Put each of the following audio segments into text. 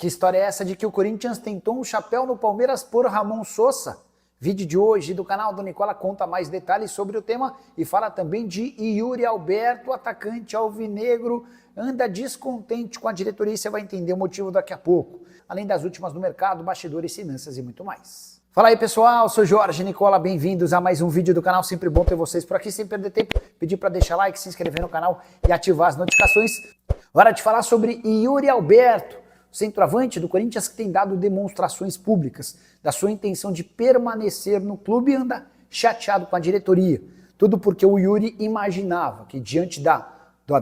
Que história é essa de que o Corinthians tentou um chapéu no Palmeiras por Ramon Sosa? Vídeo de hoje do canal do Nicola conta mais detalhes sobre o tema e fala também de Yuri Alberto, atacante alvinegro, anda descontente com a diretoria e você vai entender o motivo daqui a pouco. Além das últimas do mercado, bastidores, finanças e muito mais. Fala aí pessoal, sou Jorge Nicola, bem-vindos a mais um vídeo do canal, sempre bom ter vocês por aqui, sem perder tempo, pedir para deixar like, se inscrever no canal e ativar as notificações. Hora de falar sobre Yuri Alberto, centroavante do Corinthians que tem dado demonstrações públicas da sua intenção de permanecer no clube e anda chateado com a diretoria. Tudo porque o Yuri imaginava que diante da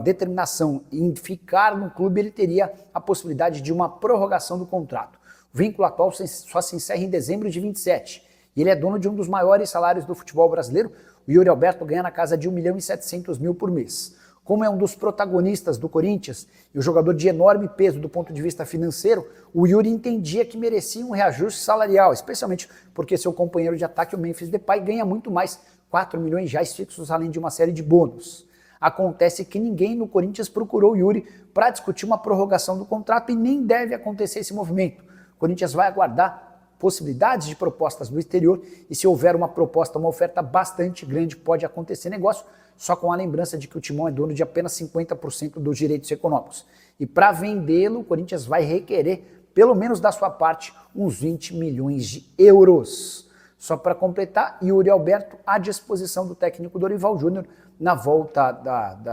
determinação em ficar no clube ele teria a possibilidade de uma prorrogação do contrato. O vínculo atual só se encerra em dezembro de 27 e ele é dono de um dos maiores salários do futebol brasileiro. O Yuri Alberto ganha na casa de 1.700.000 por mês. Como é um dos protagonistas do Corinthians e o jogador de enorme peso do ponto de vista financeiro, o Yuri entendia que merecia um reajuste salarial, especialmente porque seu companheiro de ataque, o Memphis Depay, ganha muito mais, 4 milhões de reais fixos, além de uma série de bônus. Acontece que ninguém no Corinthians procurou o Yuri para discutir uma prorrogação do contrato e nem deve acontecer esse movimento. O Corinthians vai aguardar possibilidades de propostas do exterior e se houver uma proposta, uma oferta bastante grande, pode acontecer negócio, só com a lembrança de que o Timão é dono de apenas 50% dos direitos econômicos. E para vendê-lo, o Corinthians vai requerer, pelo menos da sua parte, uns 20 milhões de euros. Só para completar, Yuri Alberto à disposição do técnico Dorival Júnior na volta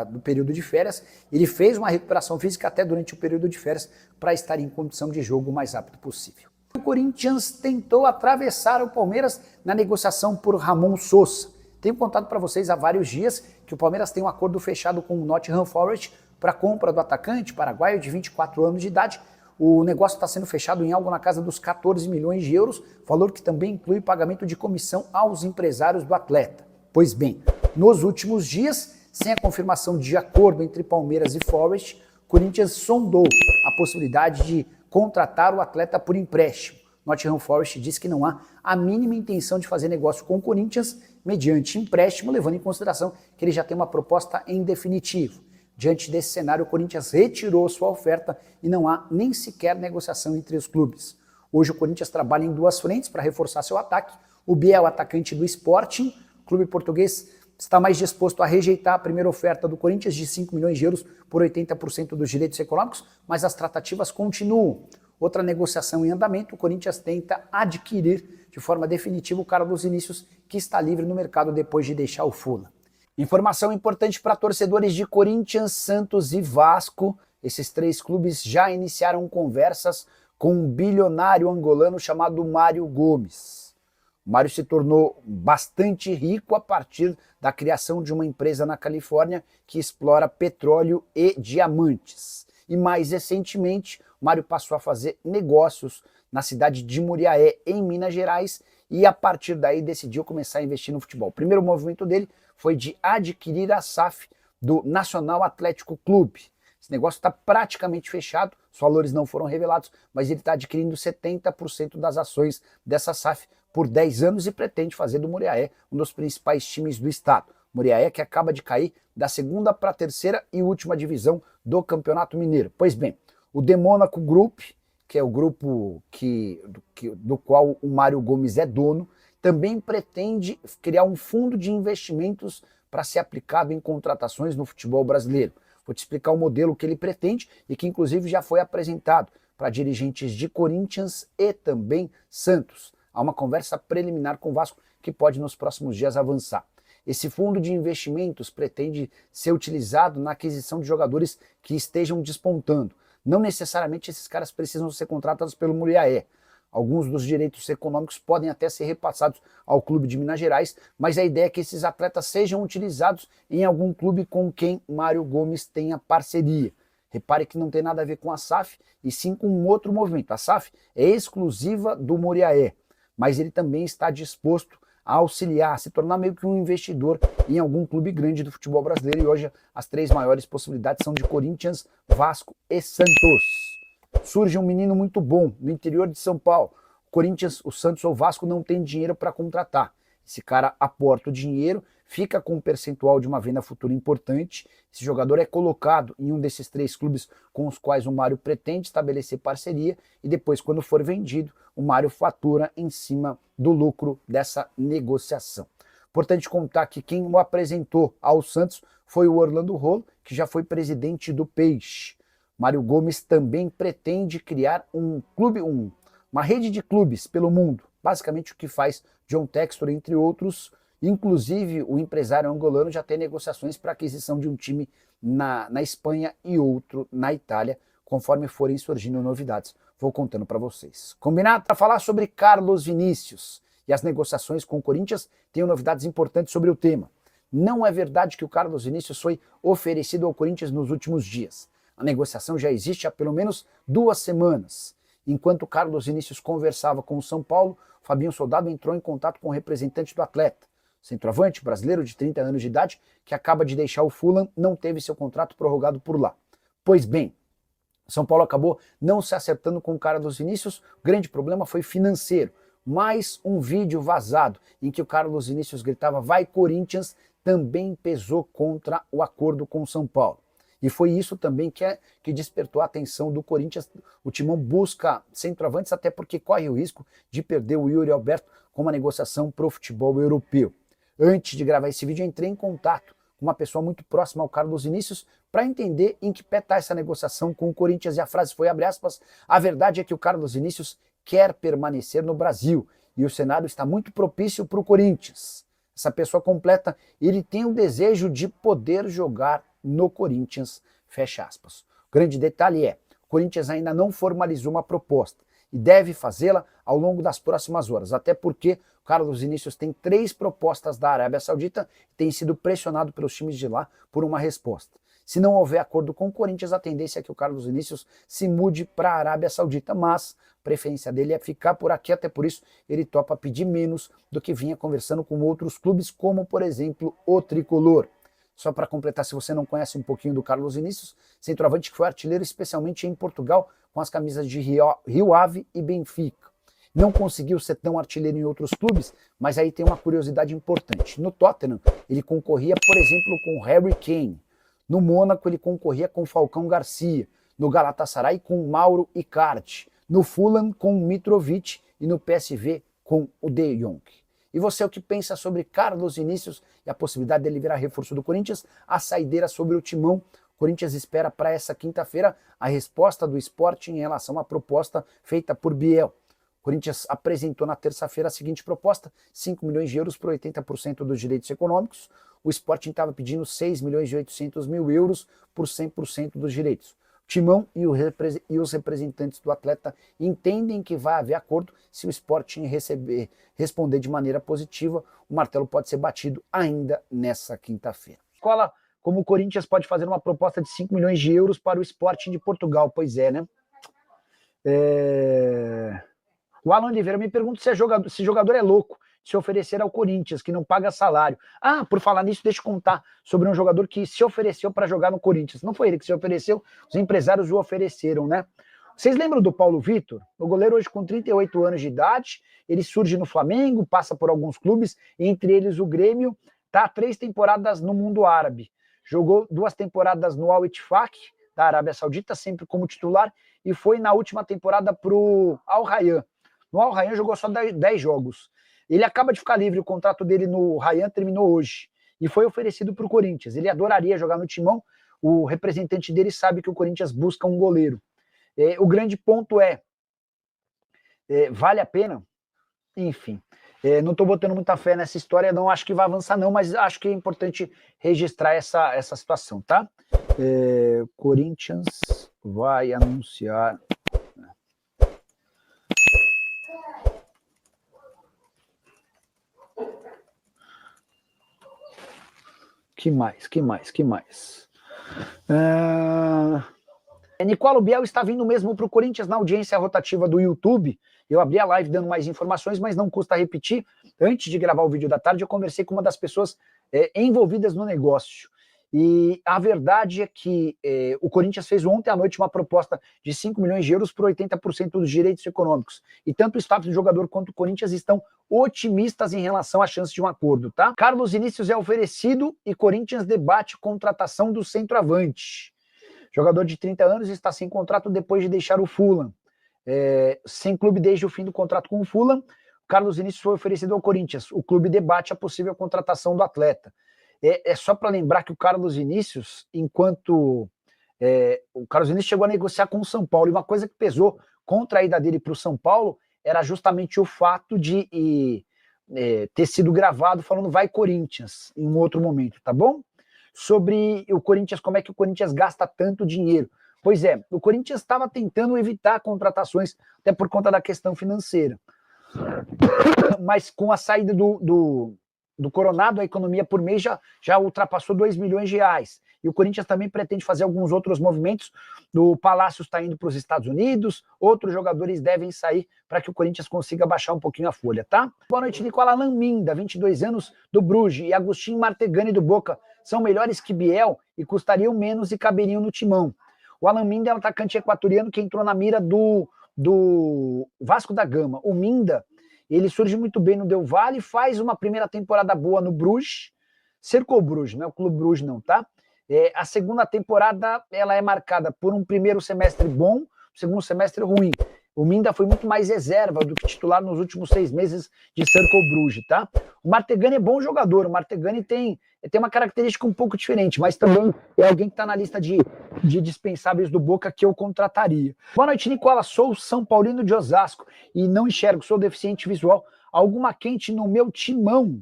do período de férias. Ele fez uma recuperação física até durante o período de férias para estar em condição de jogo o mais rápido possível. O Corinthians tentou atravessar o Palmeiras na negociação por Ramon Sosa. Tenho contado para vocês há vários dias que o Palmeiras tem um acordo fechado com o Nottingham Forest para a compra do atacante paraguaio de 24 anos de idade. O negócio está sendo fechado em algo na casa dos 14 milhões de euros, valor que também inclui pagamento de comissão aos empresários do atleta. Pois bem, nos últimos dias, sem a confirmação de acordo entre Palmeiras e Forest, o Corinthians sondou a possibilidade de contratar o atleta por empréstimo. Nottingham Forest diz que não há a mínima intenção de fazer negócio com o Corinthians mediante empréstimo, levando em consideração que ele já tem uma proposta em definitivo. Diante desse cenário, o Corinthians retirou sua oferta e não há nem sequer negociação entre os clubes. Hoje o Corinthians trabalha em duas frentes para reforçar seu ataque. O Biel, atacante do Sporting, o clube português está mais disposto a rejeitar a primeira oferta do Corinthians de 5 milhões de euros por 80% dos direitos econômicos, mas as tratativas continuam. Outra negociação em andamento, o Corinthians tenta adquirir de forma definitiva o Carlos Vinícius, que está livre no mercado depois de deixar o Fulham. Informação importante para torcedores de Corinthians, Santos e Vasco. Esses três clubes já iniciaram conversas com um bilionário angolano chamado Mário Gomes. O Mário se tornou bastante rico a partir da criação de uma empresa na Califórnia que explora petróleo e diamantes. E mais recentemente, o Mário passou a fazer negócios na cidade de Muriaé, em Minas Gerais, e a partir daí decidiu começar a investir no futebol. O primeiro movimento dele foi de adquirir a SAF do Nacional Atlético Clube. Esse negócio está praticamente fechado, os valores não foram revelados, mas ele está adquirindo 70% das ações dessa SAF por 10 anos e pretende fazer do Muriaé um dos principais times do estado. Muriaé que acaba de cair da segunda para a terceira e última divisão do Campeonato Mineiro. Pois bem, o The Monaco Group, que é o grupo do qual o Mário Gomes é dono, também pretende criar um fundo de investimentos para ser aplicado em contratações no futebol brasileiro. Vou te explicar o modelo que ele pretende e que inclusive já foi apresentado para dirigentes de Corinthians e também Santos. Há uma conversa preliminar com o Vasco que pode nos próximos dias avançar. Esse fundo de investimentos pretende ser utilizado na aquisição de jogadores que estejam despontando. Não necessariamente esses caras precisam ser contratados pelo Muriaé. Alguns dos direitos econômicos podem até ser repassados ao clube de Minas Gerais, mas a ideia é que esses atletas sejam utilizados em algum clube com quem Mário Gomes tenha parceria. Repare que não tem nada a ver com a SAF, e sim com um outro movimento. A SAF é exclusiva do Muriaé, mas ele também está disposto a auxiliar, a se tornar meio que um investidor em algum clube grande do futebol brasileiro, e hoje as três maiores possibilidades são de Corinthians, Vasco e Santos. Surge um menino muito bom no interior de São Paulo. O Corinthians, o Santos ou o Vasco não tem dinheiro para contratar. Esse cara aporta o dinheiro, fica com um percentual de uma venda futura importante. Esse jogador é colocado em um desses 3 clubes com os quais o Mário pretende estabelecer parceria e depois, quando for vendido, o Mário fatura em cima do lucro dessa negociação. Importante contar que quem o apresentou ao Santos foi o Orlando Rolo, que já foi presidente do Peixe. Mário Gomes também pretende criar um clube, uma rede de clubes pelo mundo, basicamente o que faz John Textor, entre outros. Inclusive, o empresário angolano já tem negociações para aquisição de um time na Espanha e outro na Itália, conforme forem surgindo novidades. Vou contando para vocês. Combinado? Para falar sobre Carlos Vinícius e as negociações com o Corinthians, tenho novidades importantes sobre o tema. Não é verdade que o Carlos Vinícius foi oferecido ao Corinthians nos últimos dias. A negociação já existe há pelo menos 2 semanas. Enquanto o Carlos Vinícius conversava com o São Paulo, o Fabinho Soldado entrou em contato com o representante do atleta. Centroavante brasileiro de 30 anos de idade, que acaba de deixar o Fulham, não teve seu contrato prorrogado por lá. Pois bem, São Paulo acabou não se acertando com o Carlos Vinícius, o grande problema foi financeiro. Mais um vídeo vazado em que o Carlos Vinícius gritava "Vai Corinthians" também pesou contra o acordo com o São Paulo. E foi isso também que despertou a atenção do Corinthians. O Timão busca centroavantes, até porque corre o risco de perder o Yuri Alberto com uma negociação para o futebol europeu. Antes de gravar esse vídeo, eu entrei em contato com uma pessoa muito próxima ao Carlos Vinícius para entender em que pé está essa negociação com o Corinthians. E a frase foi, abre aspas, "A verdade é que o Carlos Vinícius quer permanecer no Brasil e o cenário está muito propício para o Corinthians." Essa pessoa completa, ele tem o desejo de poder jogar no Corinthians, fecha aspas. O grande detalhe é, o Corinthians ainda não formalizou uma proposta e deve fazê-la ao longo das próximas horas, até porque o Carlos Vinícius tem 3 propostas da Arábia Saudita e tem sido pressionado pelos times de lá por uma resposta. Se não houver acordo com o Corinthians, a tendência é que o Carlos Vinícius se mude para a Arábia Saudita, mas a preferência dele é ficar por aqui, até por isso ele topa pedir menos do que vinha conversando com outros clubes, como por exemplo o Tricolor. Só para completar, se você não conhece um pouquinho do Carlos Vinícius, centroavante que foi artilheiro especialmente em Portugal com as camisas de Rio Ave e Benfica. Não conseguiu ser tão artilheiro em outros clubes, mas aí tem uma curiosidade importante. No Tottenham, ele concorria, por exemplo, com Harry Kane. No Mônaco, ele concorria com Falcão Garcia. No Galatasaray, com Mauro Icardi. No Fulham, com Mitrovic. E no PSV, com o De Jong. E você, o que pensa sobre Carlos Vinícius e a possibilidade dele virar reforço do Corinthians? A saideira sobre o Timão. O Corinthians espera para essa quinta-feira a resposta do Sporting em relação à proposta feita por Biel. O Corinthians apresentou na terça-feira a seguinte proposta, 5 milhões de euros por 80% dos direitos econômicos. O Sporting estava pedindo 6 milhões e 800 mil euros por 100% dos direitos. Timão e os representantes do atleta entendem que vai haver acordo. Se o Sporting responder de maneira positiva, o martelo pode ser batido ainda nessa quinta-feira. Escola, como o Corinthians pode fazer uma proposta de 5 milhões de euros para o Sporting de Portugal? Pois é, né? O Alan Oliveira me pergunta se jogador é louco se oferecer ao Corinthians, que não paga salário. Ah, por falar nisso, deixa eu contar sobre um jogador que se ofereceu para jogar no Corinthians. Não foi ele que se ofereceu, os empresários o ofereceram, né? Vocês lembram do Paulo Vitor? O goleiro hoje com 38 anos de idade, ele surge no Flamengo, passa por alguns clubes, entre eles o Grêmio, está há 3 temporadas no mundo árabe. Jogou 2 temporadas no Al Ittihad, da Arábia Saudita, sempre como titular, e foi na última temporada para o Al Rayyan. No Al Rayyan jogou só 10 jogos. Ele acaba de ficar livre, o contrato dele no Rayyan terminou hoje e foi oferecido para o Corinthians. Ele adoraria jogar no Timão, o representante dele sabe que o Corinthians busca um goleiro. O grande ponto vale a pena? Enfim, não estou botando muita fé nessa história, não acho que vai avançar não, mas acho que é importante registrar essa situação, tá? Corinthians vai anunciar... Que mais? Nicola Biel está vindo mesmo para o Corinthians na audiência rotativa do YouTube. Eu abri a live dando mais informações, mas não custa repetir. Antes de gravar o vídeo da tarde, eu conversei com uma das pessoas envolvidas no negócio. E a verdade é que o Corinthians fez ontem à noite uma proposta de 5 milhões de euros por 80% dos direitos econômicos. E tanto o status do jogador quanto o Corinthians estão otimistas em relação à chance de um acordo, tá? Carlos Vinícius é oferecido e Corinthians debate contratação do centroavante. Jogador de 30 anos está sem contrato depois de deixar o Fulham. Sem clube desde o fim do contrato com o Fulham, Carlos Vinícius foi oferecido ao Corinthians. O clube debate a possível contratação do atleta. É só para lembrar que o Carlos Vinícius, o Carlos Vinícius chegou a negociar com o São Paulo, e uma coisa que pesou contra a ida dele para o São Paulo era justamente o fato de ter sido gravado falando vai Corinthians em um outro momento, tá bom? Sobre o Corinthians, como é que o Corinthians gasta tanto dinheiro. Pois é, o Corinthians estava tentando evitar contratações, até por conta da questão financeira. Mas com a saída do Coronado, a economia por mês já ultrapassou 2 milhões de reais. E o Corinthians também pretende fazer alguns outros movimentos. O Palácio está indo para os Estados Unidos, outros jogadores devem sair para que o Corinthians consiga baixar um pouquinho a folha, tá? Boa noite, Nicola Laminda, 22 anos, do Bruges, e Agustin Martegani, do Boca. São melhores que Biel e custariam menos e caberiam no timão. O Alan Minda é um atacante equatoriano que entrou na mira do Vasco da Gama. O Minda, ele surge muito bem no Del Valle, faz uma primeira temporada boa no Bruges, cercou o Bruges, não é o Clube Bruges não, tá? A segunda temporada, ela é marcada por um primeiro semestre bom, um segundo semestre ruim. O Minda foi muito mais reserva do que titular nos últimos 6 meses de Cercle Bruges, tá? O Martegani é bom jogador, o Martegani tem uma característica um pouco diferente, mas também é alguém que está na lista de dispensáveis do Boca que eu contrataria. Boa noite, Nicola, sou São Paulino de Osasco e não enxergo, sou deficiente visual. Alguma quente no meu timão?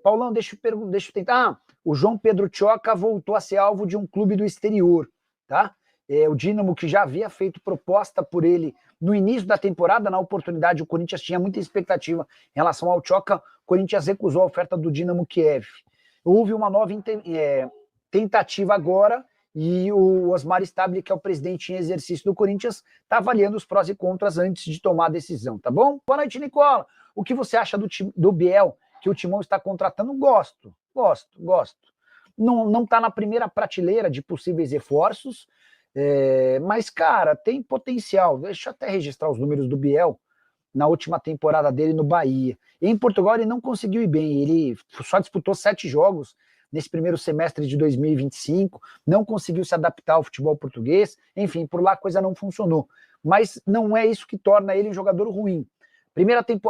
Paulão, deixa eu tentar. O João Pedro Tchoca voltou a ser alvo de um clube do exterior, tá? O Dínamo, que já havia feito proposta por ele no início da temporada, na oportunidade, o Corinthians tinha muita expectativa em relação ao Tchoca, o Corinthians recusou a oferta do Dínamo Kiev. Houve uma nova tentativa agora, e o Osmar Stabile, que é o presidente em exercício do Corinthians, está avaliando os prós e contras antes de tomar a decisão, tá bom? Boa noite, Nicola. O que você acha do Biel, que o Timão está contratando? Gosto. Não está na primeira prateleira de possíveis reforços, mas, cara, tem potencial. Deixa eu até registrar os números do Biel na última temporada dele no Bahia. Em Portugal ele não conseguiu ir bem, ele só disputou 7 jogos nesse primeiro semestre de 2025, não conseguiu se adaptar ao futebol português, enfim, por lá a coisa não funcionou. Mas não é isso que torna ele um jogador ruim.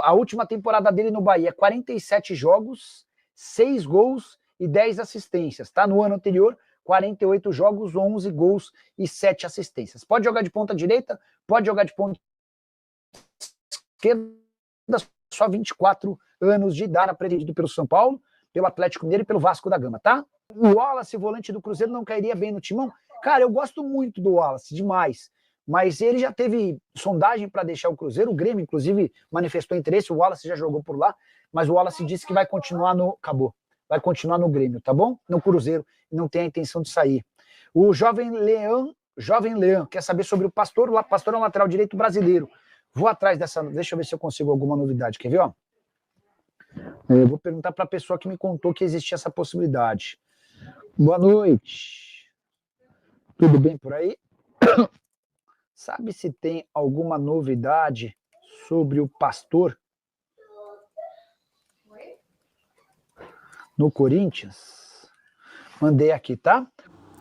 A última temporada dele no Bahia, 47 jogos, 6 gols e 10 assistências, tá? No ano anterior, 48 jogos, 11 gols e 7 assistências. Pode jogar de ponta direita, pode jogar de ponta esquerda, só 24 anos de idade, pretendido pelo São Paulo, pelo Atlético Mineiro e pelo Vasco da Gama, tá? O Wallace, volante do Cruzeiro, não cairia bem no timão? Cara, eu gosto muito do Wallace, demais. Mas ele já teve sondagem para deixar o Cruzeiro, o Grêmio, inclusive, manifestou interesse, o Wallace já jogou por lá, mas o Wallace disse que vai continuar vai continuar no Grêmio, tá bom? No Cruzeiro, não tem a intenção de sair. O Jovem Leão, quer saber sobre o Pastor. O Pastor é um lateral direito brasileiro. Vou atrás dessa, deixa eu ver se eu consigo alguma novidade, quer ver, ó? Eu vou perguntar para a pessoa que me contou que existia essa possibilidade. Boa noite. Tudo bem por aí? Sabe se tem alguma novidade sobre o Pastor no Corinthians? Mandei aqui, tá?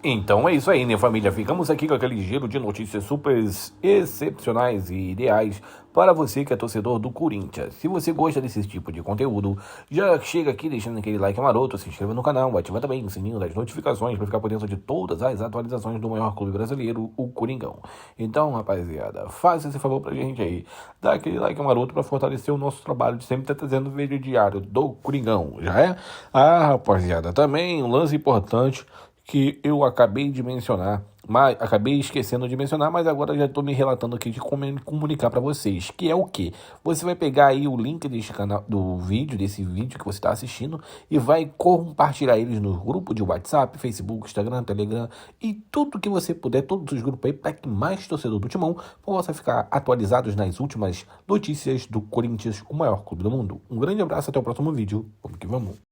Então é isso aí, né, família? Ficamos aqui com aquele giro de notícias super excepcionais e ideais para você que é torcedor do Corinthians. Se você gosta desse tipo de conteúdo, já chega aqui deixando aquele like maroto, se inscreva no canal, ativa também o sininho das notificações para ficar por dentro de todas as atualizações do maior clube brasileiro, o Coringão. Então, rapaziada, faça esse favor pra gente aí, dá aquele like maroto para fortalecer o nosso trabalho de sempre estar trazendo o vídeo diário do Coringão, já é? Rapaziada, também um lance importante que eu acabei de mencionar, mas acabei esquecendo de mencionar, mas agora já estou me relatando aqui de como comunicar para vocês, que é o quê? Você vai pegar aí o link desse canal, desse vídeo que você está assistindo, e vai compartilhar eles no grupo de WhatsApp, Facebook, Instagram, Telegram e tudo que você puder, todos os grupos aí, para que mais torcedor do Timão possa ficar atualizados nas últimas notícias do Corinthians, o maior clube do mundo. Um grande abraço, até o próximo vídeo, vamos que vamos.